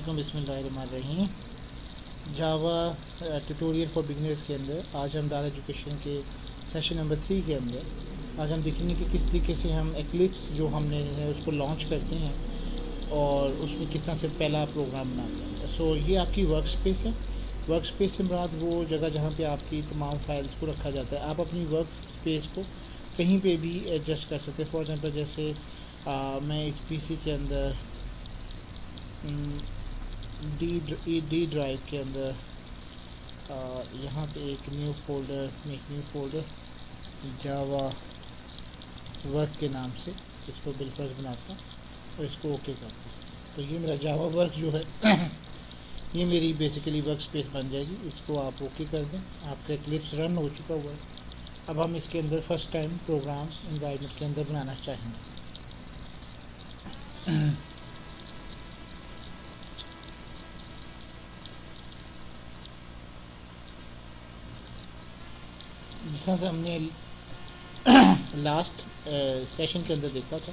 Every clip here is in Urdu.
بسم اللہ الرحمن الرحیم. جاوا ٹیوٹوریل فار بگنرز کے اندر آج ہم دار ایجوکیشن کے سیشن نمبر 3 کے اندر آج ہم دیکھیں گے کہ کس طریقے سے ہم ایکلپس جو ہم نے ہے اس کو لانچ کرتے ہیں اور اس میں کس طرح سے پہلا پروگرام بناتے ہیں. سو یہ آپ کی ورک سپیس ہے. ورک سپیس سے مراد وہ جگہ جہاں پہ آپ کی تمام فائلز کو رکھا جاتا ہے. آپ اپنی ورک سپیس کو کہیں پہ بھی ایڈجسٹ کر سکتے ہیں. فار ایگزامپل جیسے میں اس پی سی کے اندر ڈی ڈرائیو کے اندر یہاں پہ ایک نیو فولڈر جاوا ورک کے نام سے اس کو بالفرض بناتا ہوں اور اس کو اوکے کرتا ہوں. تو یہ میرا جاوا ورک جو ہے یہ میری بیسیکلی ورک سپیس بن جائے گی. اس کو آپ اوکے کر دیں. آپ کا ایکلپس رن ہو چکا ہوا ہے. اب ہم اس کے اندر فرسٹ ٹائم پروگرام انوائرمنٹ کے اندر بنانا چاہیں گے. جس طرح سے ہم نے لاسٹ سیشن کے اندر دیکھا تھا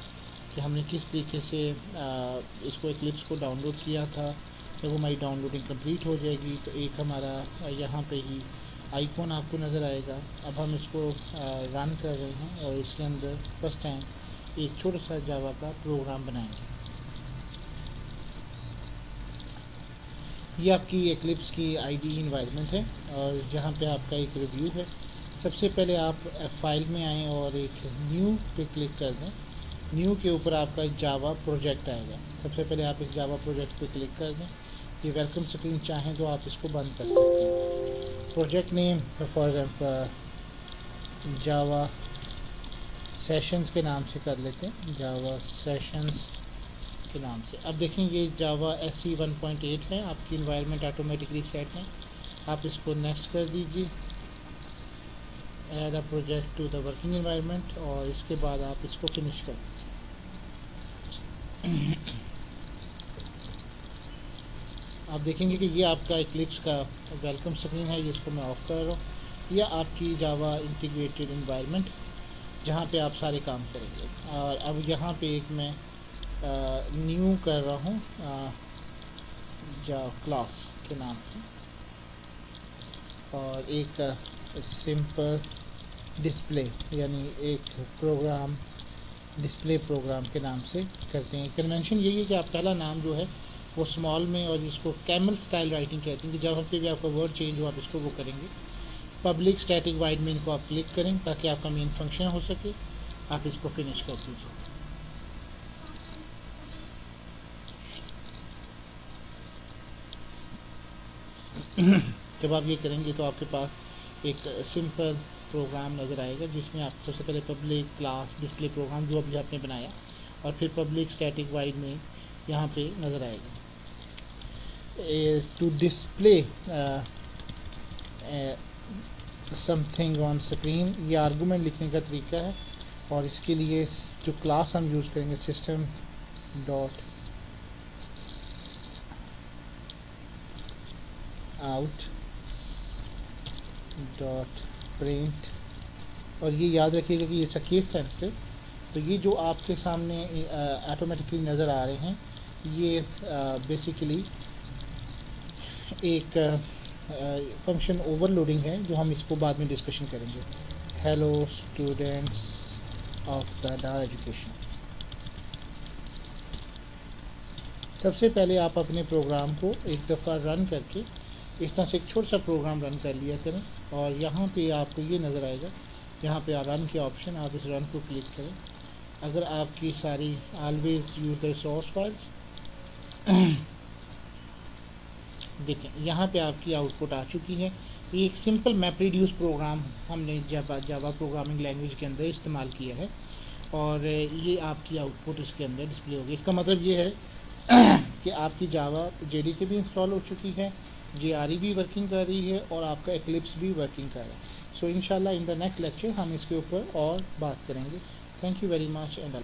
کہ ہم نے کس طریقے سے اس کو ایکلپس کو ڈاؤن لوڈ کیا تھا. جب ہماری ڈاؤن لوڈنگ کمپلیٹ ہو جائے گی تو ایک ہمارا یہاں پہ ہی آئیکن آپ کو نظر آئے گا. اب ہم اس کو رن کر رہے ہیں اور اس کے اندر فرسٹ ٹائم ایک چھوٹا سا جاوا کا پروگرام بنائیں گے. یہ آپ کی ایکلپس کی آئی ڈی انوائرمنٹ ہے اور جہاں پہ آپ کا ایک ریویو ہے. سب سے پہلے آپ فائل میں آئیں اور ایک نیو پہ کلک کر دیں. نیو کے اوپر آپ کا جاوا پروجیکٹ آئے گا. سب سے پہلے آپ اس جاوا پروجیکٹ پہ کلک کر دیں. یہ ویلکم اسکرین چاہیں تو آپ اس کو بند کر سکتے ہیں. Project name for example Java sessions کے نام سے کر لیتے ہیں. جاوا سیشنز کے نام سے. اب دیکھیں یہ جاوا SE 1.8 ہے. آپ کی انوائرمنٹ آٹومیٹکلی سیٹ ہے. آپ اس کو نیکسٹ کر دیجیے. Add a project to the working environment اور اس کے بعد آپ اس کو فنش کر دیجیے. آپ دیکھیں گے کہ یہ آپ کا ایکلپس کا ویلکم اسکرین ہے. اس کو میں آف کر رہا ہوں. یہ آپ کی جاوا انٹیگریٹڈ انوائرمنٹ جہاں پہ آپ سارے کام کریں گے. اور اب یہاں پہ ایک میں نیو کر رہا ہوں کلاس کے نام سے اور ایک سمپل ڈسپلے یعنی ایک پروگرام ڈسپلے پروگرام کے نام سے کرتے ہیں. کنونشن یہی ہے کہ آپ پہلا نام جو ہے وہ اسمال میں اور جس کو کیمل اسٹائل رائٹنگ کہتے ہیں کہ جب پہ بھی آپ کا ورڈ چینج ہو آپ اس کو وہ کریں گے. پبلک اسٹیٹک وائڈ مین کو آپ کلک کریں تاکہ آپ کا مین فنکشن ہو سکے. آپ اس کو فنش کر دیجیے. جب آپ یہ کریں گے تو آپ کے پاس ایک سمپل پروگرام نظر آئے گا جس میں آپ سب سے پہلے پبلک کلاس ڈسپلے پروگرام جو ابھی آپ نے بنایا اور پھر پبلک اسٹیٹک وائڈ میں یہاں پہ نظر آئے گا. To display something on screen یہ آرگومنٹ لکھنے کا طریقہ ہے. اور اس کے لیے جو کلاس ہم یوز کریں گے system dot out dot print اور یہ یاد رکھیے گا کہ یہ کیس سینسٹیو. تو یہ جو آپ کے سامنے آٹومیٹکلی نظر آ رہے ہیں یہ بیسیکلی ایک فنکشن اوور لوڈنگ ہے جو ہم اس کو بعد میں ڈسکشن کریں گے. ہیلو اسٹوڈینٹس آف دا دار ایجوکیشن. سب سے پہلے آپ اپنے پروگرام کو ایک دفعہ رن کر کے اس طرح سے ایک چھوٹا سا پروگرام رن کر لیا کریں اور یہاں پہ آپ کو یہ نظر آئے گا. یہاں پہ رن کے آپشن آپ اس رن کو کلک کریں. اگر آپ کی ساری always use the source files دیکھیں یہاں پہ آپ کی آؤٹ پٹ آ چکی ہے. یہ ایک سمپل میپ ریڈیوس پروگرام ہم نے جاوا پروگرامنگ لینگویج کے اندر استعمال کیا ہے اور یہ آپ کی آؤٹ پٹ اس کے اندر ڈسپلے ہوگی. اس کا مطلب یہ ہے کہ آپ کی جاوا JDK بھی انسٹال ہو چکی ہے, JRE بھی ورکنگ کر رہی ہے اور آپ کا ایکلپس بھی ورکنگ کر رہا ہے. سو انشاءاللہ ان دا نیکسٹ لیکچر ہم اس کے اوپر اور بات کریں گے. Thank you very much and